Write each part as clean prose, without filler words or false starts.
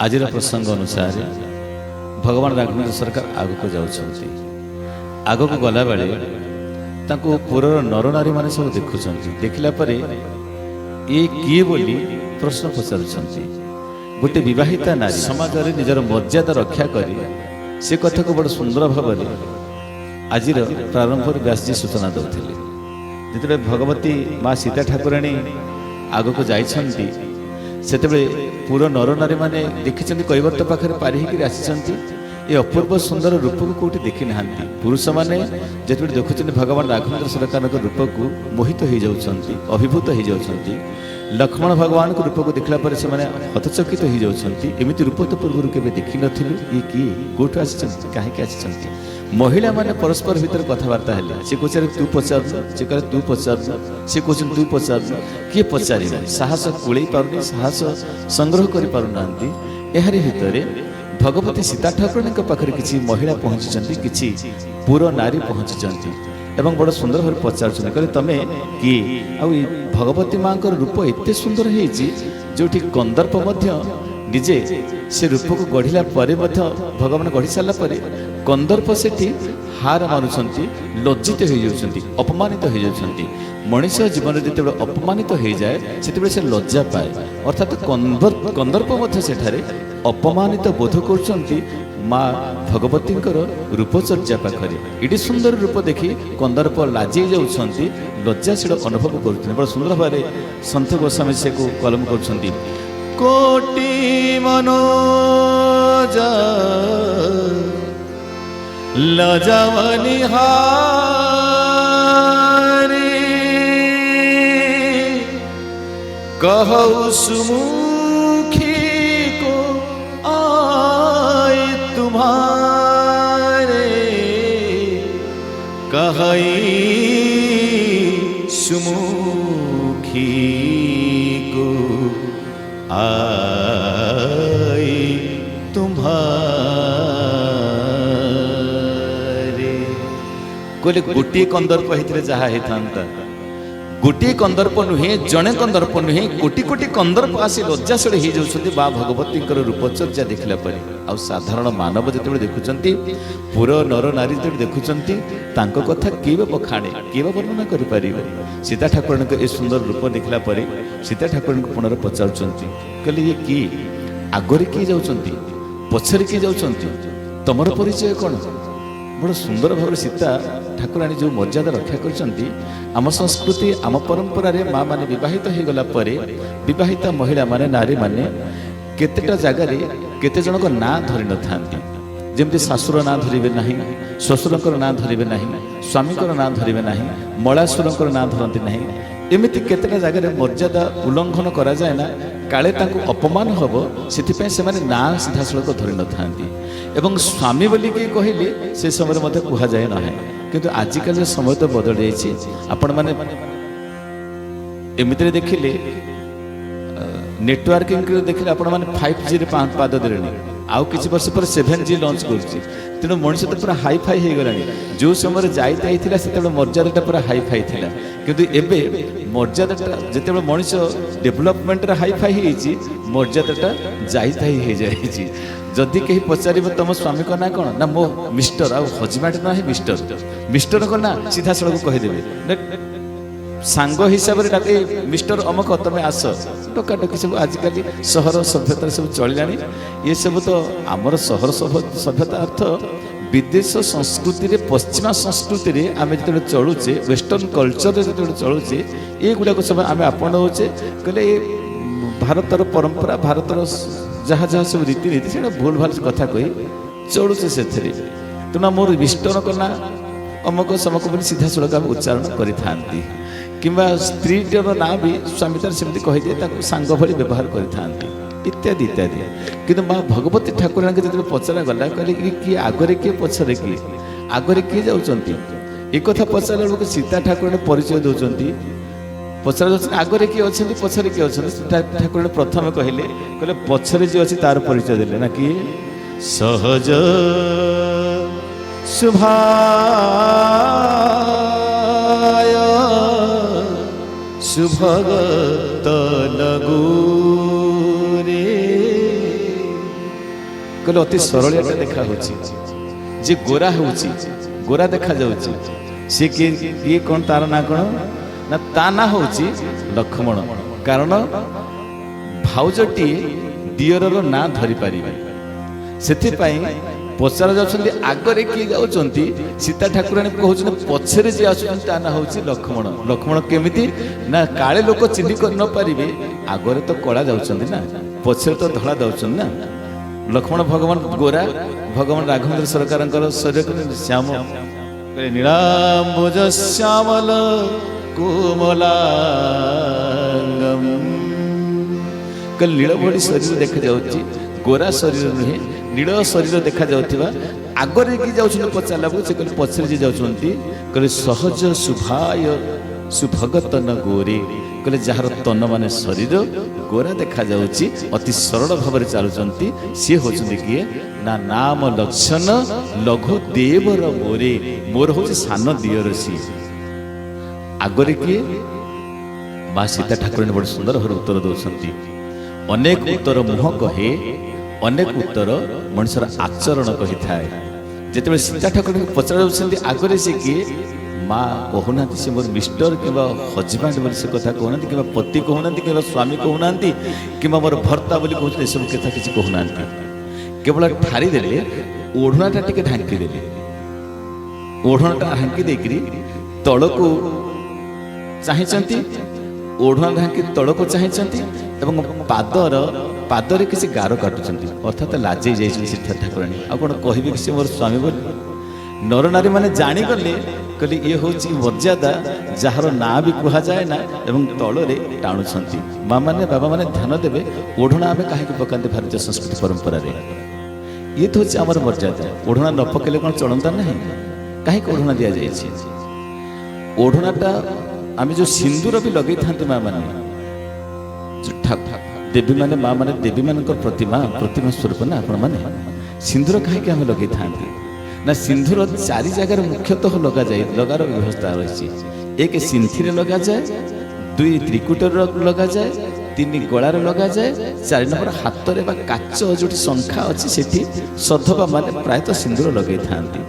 आज प्रसंग अनुसार भगवान राघवेंद्र सरकार आग को जाऊँच आग को गला बेले पुरर नर नारी मैंने सब देखुं देखला ये किए बोली प्रश्न पचार गोटे विवाहिता नारी समाज में निजर मर्यादा रक्षा कर से कथा को बड़ सुंदर भाव आज प्रारंभ व्यासजी सूचना दौले जिते भगवती माँ सीता ठाकुराणी आग को जाइछन्ति सेतेबे पूरा नर नारी मैंने देखी कैवर्त पाखे पारि आसी ये अपूर्व सुंदर रूप को कौटी देखी ना पुरुष मैंने जिते देखुं भगवान राघवेंद्र सरकार रूप को मोहित हो जाती अभिभूत हो जाती लक्ष्मण भगवान को रूप को देखला पर से माने हतचकित हो जाती एमती रूप तो पूर्व के देखी नी ये किए कौटू आसी कहीं आसी महिला माने परस्पर भीतर कथबार्ता है सी कहे तू पचार सी कहे तू पचार सी कह तू पचार किए पचार साहस कूल पार साहस संग्रह कर पारना यार भितर भगवती सीता ठाकुराणी पाखे किसी महिला पहुंची किसी पुर नारी पहुंची एवं बड़ सुंदर भाव पचार कहले तमें किए आ भगवती माँ रूप एत सुंदर हो जो कंदर्प निजे से रूप को गढ़ला भगवान गढ़ी सारापर कंदर्प से हार मानुंट लज्जित हो जाती अपमानित हो जाती मनीष जीवन में जो अपमानित हो जाए से लज्जा पाए अर्थात कंदर्प सेठारे अपमानित बोध कर माँ भगवती रूपचर्या पाखे ये सुंदर रूप देखी कंदर्प लाजी जाऊँगी लज्जाशील अनुभव कर बड़ा सुंदर भाव सन्थ गोस्वामी से को कलम कर कोटि मनोज लजावनी हारी कहु सुमुखी को आए तुम्हारे कहई सुमुखी को आए तुम्हारे कहले गोटे कंदर्प होते जहाँ होता गोटे कंदर्प नुहे जड़े कंदर्प नुहे कोटि कोटि कंदर्प आसी लज्जाशील हो जाती बा भगवती रूपचर्या देखला पर आ साधारण मानव जो देखुंट पुर नर नारी जो देखुंट कथा किए बखाणे किए वर्णना कर सीता ठाकुराणी ये सुंदर रूप देखला पर सीता ठाकुराणी पुनः पचार कहले ये किए आगरे किए जाऊँगी पछरे किए जाऊँगी तमर परिचय कौन बड़ सुंदर भाव सीता ठाकुराणी जो मर्यादा रक्षा करछंती आम संस्कृति आम परंपरा रे माँ माने विवाहित हो गला परे विवाहिता महिला माने नारी माने केतेटा जगार केते जनक ना धरि न थांती जेमती शाशुर ना धरिबे नाही ससुरकर ना धरिबे नाही स्वामीकर ना धरिबे नाही मलासुरकर ना धरती नाही एमिति केतेटा जगार मर्यादा उल्लंघन करा जाए ना काले तांको अपमान हबो सेथिपय से माने ना सीधासलख धरि न थांती एवं स्वामी बोली के कहले से समय मते कुहा जाए ना है किंतु आजिकल समय तो बदल जाइए आपण माने एमिति देखिले नेटवर्किंग देखिले आपण माने 5G रे पाद देलेनी आउ किछि वर्ष पर 7G लॉन्च करछि तेणु मनुष्य तो पूरा हाई फाई हो गलानी जो समय जाइता से मर्यादा पूरा हाई फाई थिला किंतु एबे मर्यादा जिते मनुष्य डेभलपमेंट हाई फाई होती मर्यादा जाइता ही हो जाए जदि कहीं पचार तुम स्वामी का ना कौन ना मो मिस्टर आ हजबैंड ना है मिस्टर को ना सीधा सड़क कहीदेवे सांग हिसाब से डाके मिस्टर अमक तुम आस टोकाटोकी सब आजिकल सहर सभ्यता सब चलला ये सब तो आमर सहर सभ्यता अर्थ विदेश संस्कृति रे पश्चिमा संस्कृति रे आमे जो चलुचे वेस्टर्न कल्चर जो चलुचे ये गुड़ाक सब आम आपणाऊे कहले भारतर परंपरा भारतर जहाँ जहाँ सब रीतिनीति से भूल भाल कथा कही चलुचे से तेना मोर मिस्टर कना अमक समक बोली सीधा सड़क उच्चारण करि किंबा स्त्रीटर ना भी स्वामी तार सेमती कहीदे सांग भली व्यवहार करि इत्यादि इत्यादि किंतु माँ भगवती ठाकुराणी जो पचरा गला कहले कि किए आगरे किए पछरे किए आगरे किए जाउछंती एक कथा पचारा लोक सीता ठाकुराणी परिचय दौरान पचार आगरे किए अच्छा पछरे किए अच्छा सीता ठाकुराणी प्रथम कहले पछरे जी अच्छी तार परिचय देले ना किए सहज शुभाय सुभगत लगो रे କହିଲେ ଅତି ସରଳିଆଟା ଦେଖା ହେଉଛି, ଯେ ଗୋରା ହେଉଛି, ଗୋରା ଦେଖାଯାଉଛି, ସେ କିଏ କ'ଣ ତାର ନାଁ କ'ଣ ନା ତା ନାଁ ହେଉଛି ଲକ୍ଷ୍ମଣ। କାରଣ ଭାଉଜଟିଏ ଦିଅରର ନାଁ ଧରିପାରିବେ, ସେଥିପାଇଁ ପଚରା ଯାଉଛନ୍ତି ଆଗରେ କିଏ ଯାଉଛନ୍ତି, ସୀତା ଠାକୁରାଣୀ କହୁଛନ୍ତି ପଛରେ ଯିଏ ଆସୁଛନ୍ତି ତା ନାଁ ହେଉଛି ଲକ୍ଷ୍ମଣ। ଲକ୍ଷ୍ମଣ କେମିତି ନା କାଳେ ଲୋକ ଚିହ୍ନି କରି ନ ପାରିବେ, ଆଗରେ ତ କଳା ଯାଉଛନ୍ତି ନା, ପଛରେ ତ ଧଳା ଯାଉଛନ୍ତି ନା। ଲକ୍ଷ୍ମଣ ଭଗବାନ ଗୋରା, ଭଗବାନ ରାଘବେନ୍ଦ୍ର ସରକାରଙ୍କର ଶରୀର ଶ୍ୟାମ, ନୀଳାମ୍ବୁଜ ଶ୍ୟାମଲ କୋମଲାଙ୍ଗମ୍, କହିଲେ ନୀଳ ଭଳି ଶରୀର ଦେଖାଯାଉଛି, ଗୋରା ଶରୀର ନୁହେଁ, ନୀଳ ଶରୀର ଦେଖାଯାଉଥିବା। ଆଗରେ କିଏ ଯାଉଛନ୍ତି ପଚାରିଲା ବେଳକୁ ସେ କହିଲେ ପଛରେ ଯିଏ ଯାଉଛନ୍ତି, କହିଲେ ସହଜ ଶୁଭାୟ ସୁଭଗତନ ଗୋରେ, କହିଲେ ଯାହାର ତନ ମାନେ ଶରୀର ଗୋରା ଦେଖାଯାଉଛି, ଅତି ସରଳ ଭାବରେ ଚାଲୁଛନ୍ତି, ସିଏ ହେଉଛନ୍ତି କିଏ ନା ନାମ ଲକ୍ଷଣ ଲଘୁ ଦେବର ମୋରେ, ମୋର ହେଉଛି ସାନ ଦିଅର ସିଏ। ଆଗରେ କିଏ ମା ସୀତା ଠାକୁରାଣୀ ବଡ଼ ସୁନ୍ଦର ଭାବରେ ଉତ୍ତର ଦେଉଛନ୍ତି। ଅନେକ ଉତ୍ତର ମୁହଁ କହେ, ଅନେକ ଉତ୍ତର ମଣିଷର ଆଚରଣ କହିଥାଏ। ଯେତେବେଳେ ସୀତା ଠାକୁରାଣୀଙ୍କୁ ପଚରାଯାଉଛନ୍ତି ଆଗରେ ସେ କିଏ, ମା କହୁନାହାନ୍ତି ସେ ମୋର ମିଷ୍ଟର କିମ୍ବା ହଜବାଣ୍ଡ ବୋଲି ସେ କଥା କହୁନାହାନ୍ତି, କିମ୍ବା ପତି କହୁନାହାନ୍ତି, କିମ୍ବା ସ୍ୱାମୀ କହୁନାହାନ୍ତି, କିମ୍ବା ମୋର ଭର୍ତ୍ତା ବୋଲି କହୁଛନ୍ତି, ଏସବୁ କଥା କିଛି କହୁନାହାନ୍ତି। କେବଳ ଠାରିଦେଲେ, ଓଢ଼ଣାଟା ଟିକେ ଢାଙ୍କି ଦେଲେ, ଓଢ଼ଣାଟା ଢାଙ୍କି ଦେଇକରି ତଳକୁ ଚାହିଁଛନ୍ତି, ଓଢ଼ଣା ଢାଙ୍କି ତଳକୁ ଚାହିଁଛନ୍ତି ଏବଂ ପାଦରେ କିଛି ଗାର କାଟୁଛନ୍ତି, ଅର୍ଥାତ୍ ଲାଜେଇ ଯାଇଛନ୍ତି ସୀତା ଠାକୁରାଣୀ। ଆଉ କ'ଣ କହିବେ କି ସେ ମୋର ସ୍ୱାମୀ ବୋଲି? ନରନାରୀ ମାନେ ଜାଣିଗଲେ, କହିଲେ ଇଏ ହେଉଛି ମର୍ଯ୍ୟାଦା ଯାହାର ନାଁ ବି କୁହାଯାଏ ନା, ଏବଂ ତଳରେ ଟାଣୁଛନ୍ତି। ମା ମାନେ ବାବା ମାନେ ଧ୍ୟାନ ଦେବେ, ଓଢ଼ଣା ଆମେ କାହିଁକି ପକାନ୍ତି ଭାରତୀୟ ସଂସ୍କୃତି ପରମ୍ପରାରେ? ଇଏ ତ ହେଉଛି ଆମର ମର୍ଯ୍ୟାଦା। ଓଢ଼ଣା ନ ପକେଇଲେ କ'ଣ ଚଳନ୍ତା ନାହିଁ? କାହିଁକି ଓଢ଼ଣା ଦିଆଯାଇଛି? ଓଢ଼ଣାଟା ଆମେ ଯେଉଁ ସିନ୍ଦୁର ବି ଲଗେଇଥାନ୍ତି ମା ମାନେ, ଦେବୀ ମାନେ ମା ମାନେ ଦେବୀମାନଙ୍କର ପ୍ରତିମା ସ୍ୱରୂପ ନା ଆପଣମାନେ, ସିନ୍ଦୁର କାହିଁକି ଆମେ ଲଗେଇଥାନ୍ତି ନା ସିନ୍ଦୁର ଚାରି ଜାଗାରେ ମୁଖ୍ୟତଃ ଲଗାଯାଏ, ଲଗାର ବ୍ୟବସ୍ଥା ରହିଛି। ଏକ ସିନ୍ଥିରେ ଲଗାଯାଏ, ଦୁଇ ତ୍ରିକୁଟରେ ଲଗାଯାଏ, ତିନି ଗଳାରେ ଲଗାଯାଏ, ଚାରି ନମ୍ବର ହାତରେ ବା କାଚ ଯେଉଁଠି ଶଙ୍ଖା ଅଛି ସେଠି ସଧବା ମାନେ ପ୍ରାୟତଃ ସିନ୍ଦୁର ଲଗେଇଥାନ୍ତି।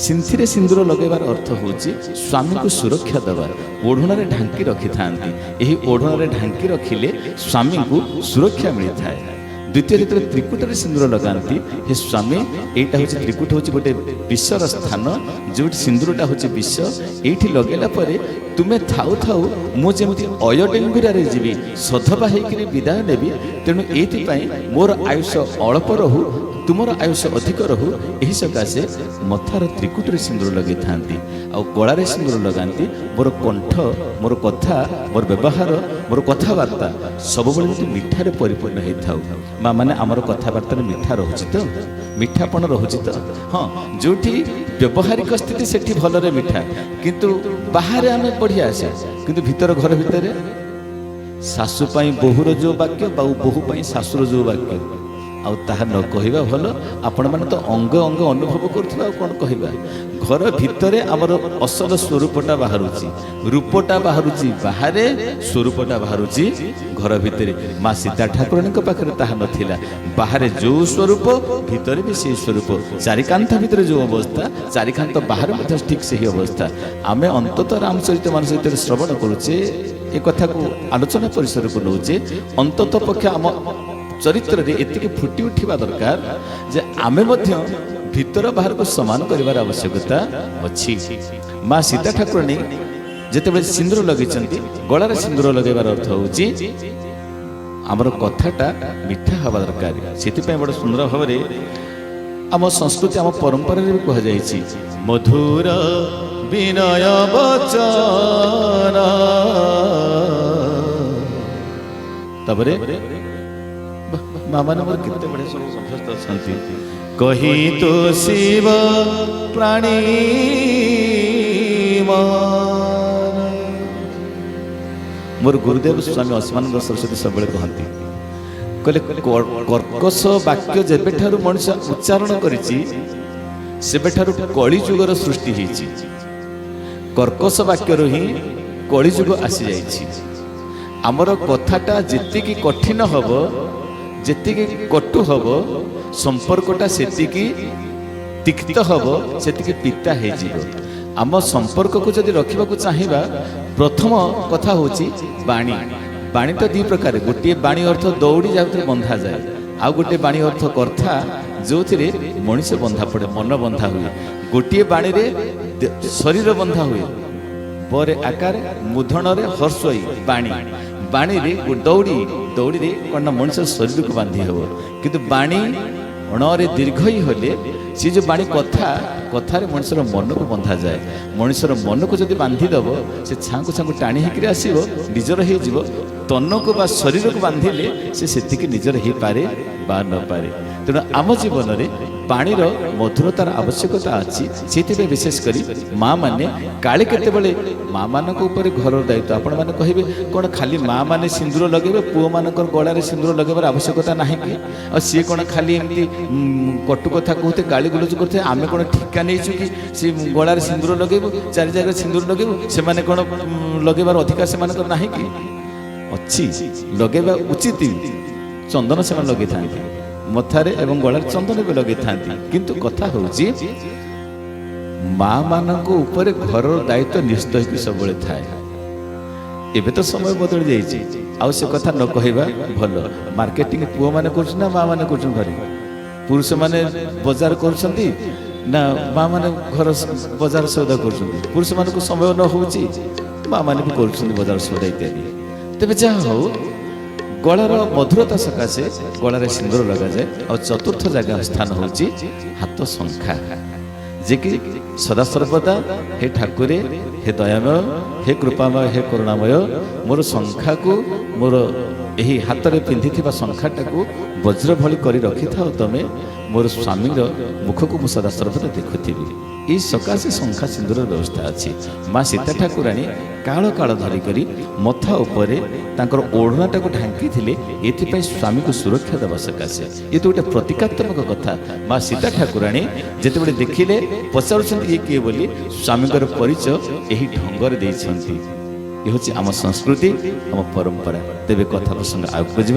ସିନ୍ଥିରେ ସିନ୍ଦୁର ଲଗାଇବାର ଅର୍ଥ ହେଉଛି ସ୍ୱାମୀଙ୍କୁ ସୁରକ୍ଷା ଦେବା। ଓଢ଼ଣାରେ ଢାଙ୍କି ରଖିଥାନ୍ତି, ଏହି ଓଢ଼ଣାରେ ଢାଙ୍କି ରଖିଲେ ସ୍ୱାମୀଙ୍କୁ ସୁରକ୍ଷା ମିଳିଥାଏ। ଦ୍ୱିତୀୟ ଯେତେବେଳେ ତ୍ରିକୁଟରେ ସିନ୍ଦୁର ଲଗାନ୍ତି, ହେ ସ୍ୱାମୀ ଏଇଟା ହେଉଛି ତ୍ରିକୁଟ ହେଉଛି ଗୋଟେ ବିଷର ସ୍ଥାନ, ଯେଉଁଠି ସିନ୍ଦୁରଟା ହେଉଛି ବିଷ, ଏଇଠି ଲଗାଇଲା ପରେ ତୁମେ ଥାଉ ଥାଉ ମୁଁ ଯେମିତି ଅୟଡେଙ୍ଗୁରାରେ ଯିବି, ସଧବା ହେଇକିରି ବିଦାୟ ନେବି, ତେଣୁ ଏଇଥିପାଇଁ ମୋର ଆୟୁଷ ଅଳ୍ପ ରହୁ, ତୁମର ଆୟୁଷ ଅଧିକ ରହୁ, ଏହି ସକାଶେ ମଥାର ତ୍ରିକୁଟରେ ସିନ୍ଦୁର ଲଗାଇଥାନ୍ତି। ଆଉ ଗଳାରେ ସିନ୍ଦୁର ଲଗାନ୍ତି, ମୋର କଣ୍ଠ, ମୋର କଥା, ମୋର ବ୍ୟବହାର, ମୋର କଥାବାର୍ତ୍ତା ସବୁବେଳେ ଯେମିତି ମିଠାରେ ପରିପୂର୍ଣ୍ଣ ହେଇଥାଉ। ମା ମାନେ ଆମର କଥାବାର୍ତ୍ତାରେ ମିଠା ରହୁଛି ତ, ମିଠାପଣ ରହୁଛି ତ? ହଁ, ଯେଉଁଠି ବ୍ୟବହାରିକ ସ୍ଥିତି ସେଠି ଭଲରେ ମିଠା, କିନ୍ତୁ ବାହାରେ ଆମେ ବଢ଼ିଆ ଆସେ, କିନ୍ତୁ ଭିତର ଘର ଭିତରେ ଶାଶୁ ପାଇଁ ବୋହୂର ଯେଉଁ ବାକ୍ୟ, ବୋହୂ ପାଇଁ ଶାଶୁର ଯେଉଁ ବାକ୍ୟ, ଆଉ ତାହା ନ କହିବା ଭଲ। ଆପଣମାନେ ତ ଅଙ୍ଗ ଅଙ୍ଗ ଅନୁଭବ କରୁଥିବା, ଆଉ କ'ଣ କହିବା? ଘର ଭିତରେ ଆମର ଅସଲ ସ୍ୱରୂପଟା ବାହାରୁଛି, ରୂପଟା ବାହାରୁଛି ବାହାରେ, ସ୍ୱରୂପଟା ବାହାରୁଛି ଘର ଭିତରେ। ମା ସୀତା ଠାକୁରାଣୀଙ୍କ ପାଖରେ ତାହା ନଥିଲା, ବାହାରେ ଯେଉଁ ସ୍ୱରୂପ ଭିତରେ ବି ସେହି ସ୍ୱରୂପ। ଚାରିକାନ୍ଥ ଭିତରେ ଯେଉଁ ଅବସ୍ଥା, ଚାରିକାନ୍ଥ ବାହାରେ ମଧ୍ୟ ଠିକ୍ ସେହି ଅବସ୍ଥା। ଆମେ ଅନ୍ତତଃ ରାମଚରିତ ମାନସ ଭିତରେ ଶ୍ରବଣ କରୁଛେ, ଏ କଥାକୁ ଆଲୋଚନା ପରିସରକୁ ନେଉଛେ, ଅନ୍ତତଃ ପକ୍ଷେ ଆମ ଚରିତ୍ରରେ ଏତିକି ଫୁଟି ଉଠିବା ଦରକାର ଯେ ଆମେ ମଧ୍ୟ ଭିତର ବାହାରକୁ ସମାନ କରିବାର ଆବଶ୍ୟକତା ଅଛି। ମା ସୀତା ଠାକୁରାଣୀ ଯେତେବେଳେ ସିନ୍ଦୁର ଲଗେଇଛନ୍ତି, ଗଳାରେ ସିନ୍ଦୁର ଲଗାଇବାର ଅର୍ଥ ହେଉଛି ଆମର କଥାଟା ମିଠା ହେବା ଦରକାର। ସେଥିପାଇଁ ବଡ଼ ସୁନ୍ଦର ଭାବରେ ଆମ ସଂସ୍କୃତି, ଆମ ପରମ୍ପରାରେ ବି କୁହାଯାଇଛି, ମଧୁର ବିନୟ ବଚନ। ତାପରେ ମା ମାନେ ମୋର କେତେ ବଢ଼ିଆ ସବୁ ଅଭ୍ୟସ୍ତ ଅଛନ୍ତି। କହି ତୋ ଶିବ ପ୍ରାଣୀ ମୋର ଗୁରୁଦେବ ସ୍ୱାମୀ ଅସମାନନ୍ଦ ସରସ୍ୱତୀ ସବୁବେଳେ କହନ୍ତି, କହିଲେ କର୍କଶ ବାକ୍ୟ ଯେବେଠାରୁ ମଣିଷ ଉଚ୍ଚାରଣ କରିଛି ସେବେଠାରୁ କଳିଯୁଗର ସୃଷ୍ଟି ହେଇଛି। କର୍କଶ ବାକ୍ୟରୁ ହିଁ କଳିଯୁଗ ଆସିଯାଇଛି। ଆମର କଥାଟା ଯେତିକି କଠିନ ହେବ, ଯେତିକି କଟୁ ହେବ, संपर्कटा सेतिकी तिक्त हब सेतिकी पिता हेजिब आम संपर्क को जदि रखा चाहिए प्रथम कथा हूँ बाणी बाणी तो दी प्रकार गोटे बाणी अर्थ दौड़ी जहाँ बंधा जाए आउ गोटे बाणी अर्थ कर्था जो थे मनीष बंधा पड़े मन बंधा हुए गोटे बाणी रे शरीर बंधा हुए पर आकार मुधन हर्षई बाणी बाणी रे दौड़ी दौड़ी रे कौन मनीष शरीर को बांधि हे किंतु बाणी अणरे दीर्घ ही होले सी जो बाणी कथा कथार मनुष्यर मन को बंधा जाए मनुष्यर मन को जब बांधिदेव से छाँकु छाँकु टाणी होकर आसो निजर हो तन को बा शरीर को बांधिले से निजर हो पारे बा न पारे तेणु आम जीवन में पाणीर मधुरतार आवश्यकता अच्छी से विशेषकर माँ मैंने काले केतबले माँ मान घर दायित्व आपण मैंने कहे कौन खाली माँ मैंने सिंदूर लगे पुओ मान गलार सिंदूर लगेबार आवश्यकता ना कि सी कौन खाली एमती कटु कथा कहते गाली गुलज करते आम कौन ठिका नहीं कि सी गलार सिंदूर लगेबू चारि जगह सिंदूर लगेबू से कौन लगेबार अधिकार से ना कि अच्छी लगेबा उचित चंदन से लगे था मथारे एवं गलार चंदन भी लगे था किंतु कथा होची माँ मान ऊपर घर दायित्व निश्चित होकर सब थाए एबे तो समय बदल जाइए आउ से कथा न कहवा भल मार्केटिंग पुओ मैंने कर माँ मैंने कर घरे पुरुष मैंने बजार कर माँ मैंने घर बजार सौदा कर पुरुष मान को समय न हो माँ मैंने भी कर बजार सौदा इत्यादि तेज जहाँ हो गलार मधुरता सकाशे गलार सिंदूर लगा जाए और चतुर्थ जगह स्थान हूँ हाथ शंखा जे कि सदा सर्वदा हे ठाकुरे हे दयामय हे कृपामय हे करुणामय मोर शंखा को मोर यही हाथ में पिंधि शंखाटा को वज्र भली करी रखि था तमें मोर स्वामी मुख को मुझे सदा सर्वदा देखुथी ये सकाशे शंखा सिंदूर व्यवस्था अच्छी माँ सीता ठाकुराणी काल काल धरिकी मथा उपर तांकर ओढ़नाटा को ढांकी थिले एथिपाई स्वामी को सुरक्षा देवा सकाशे ये तो गोटे प्रतीकात्मक कथा माँ सीता ठाकुराणी जिते देखिले पचार ये किए बोली स्वामी परिचय यही ढंगर देइछंती ये हूँ आम संस्कृति आम परंपरा तेरे कथा प्रसंग आगे